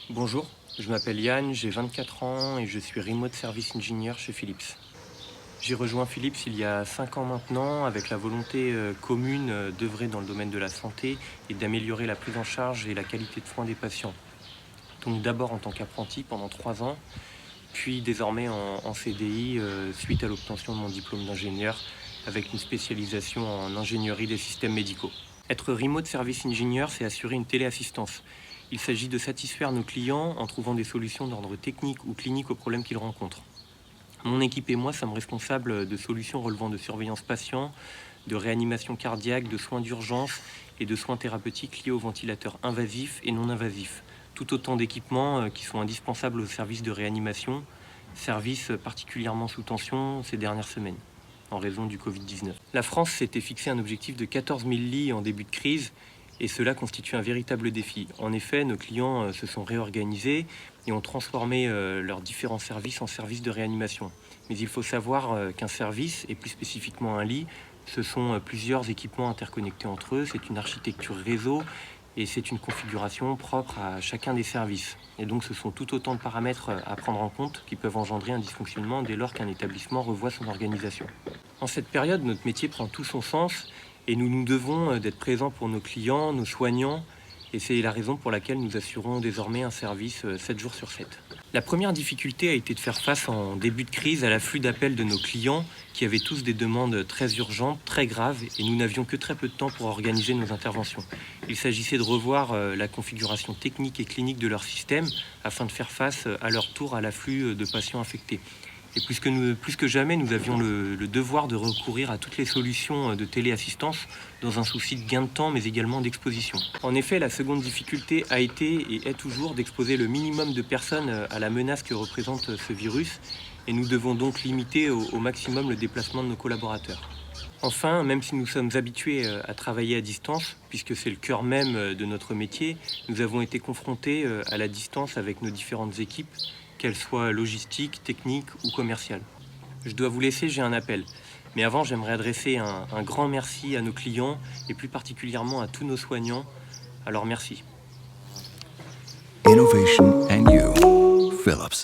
Bonjour, je m'appelle Yann, j'ai 24 ans et je suis Remote Service Engineer chez Philips. J'ai rejoint Philips il y a 5 ans maintenant avec la volonté commune d'œuvrer dans le domaine de la santé et d'améliorer la prise en charge et la qualité de soins des patients. Donc d'abord en tant qu'apprenti pendant 3 ans, puis désormais en CDI suite à l'obtention de mon diplôme d'ingénieur avec une spécialisation en ingénierie des systèmes médicaux. Être Remote Service Engineer, c'est assurer une téléassistance. Il s'agit de satisfaire nos clients en trouvant des solutions d'ordre technique ou clinique aux problèmes qu'ils rencontrent. Mon équipe et moi sommes responsables de solutions relevant de surveillance patient, de réanimation cardiaque, de soins d'urgence et de soins thérapeutiques liés aux ventilateurs invasifs et non invasifs. Tout autant d'équipements qui sont indispensables au service de réanimation, service particulièrement sous tension ces dernières semaines en raison du Covid-19. La France s'était fixé un objectif de 14 000 lits en début de crise et cela constitue un véritable défi. En effet, nos clients se sont réorganisés et ont transformé leurs différents services en services de réanimation. Mais il faut savoir qu'un service, et plus spécifiquement un lit, ce sont plusieurs équipements interconnectés entre eux, c'est une architecture réseau et c'est une configuration propre à chacun des services. Et donc ce sont tout autant de paramètres à prendre en compte qui peuvent engendrer un dysfonctionnement dès lors qu'un établissement revoit son organisation. En cette période, notre métier prend tout son sens et nous nous devons d'être présents pour nos clients, nos soignants, et c'est la raison pour laquelle nous assurons désormais un service 7 jours sur 7. La première difficulté a été de faire face en début de crise à l'afflux d'appels de nos clients qui avaient tous des demandes très urgentes, très graves, et nous n'avions que très peu de temps pour organiser nos interventions. Il s'agissait de revoir la configuration technique et clinique de leur système afin de faire face à leur tour à l'afflux de patients infectés. Et plus que jamais, nous avions le devoir de recourir à toutes les solutions de téléassistance dans un souci de gain de temps, mais également d'exposition. En effet, la seconde difficulté a été et est toujours d'exposer le minimum de personnes à la menace que représente ce virus, et nous devons donc limiter au maximum le déplacement de nos collaborateurs. Enfin, même si nous sommes habitués à travailler à distance, puisque c'est le cœur même de notre métier, nous avons été confrontés à la distance avec nos différentes équipes, qu'elles soient logistiques, techniques ou commerciales. Je dois vous laisser, j'ai un appel. Mais avant, j'aimerais adresser un grand merci à nos clients et plus particulièrement à tous nos soignants. Alors merci. Innovation and you. Philips.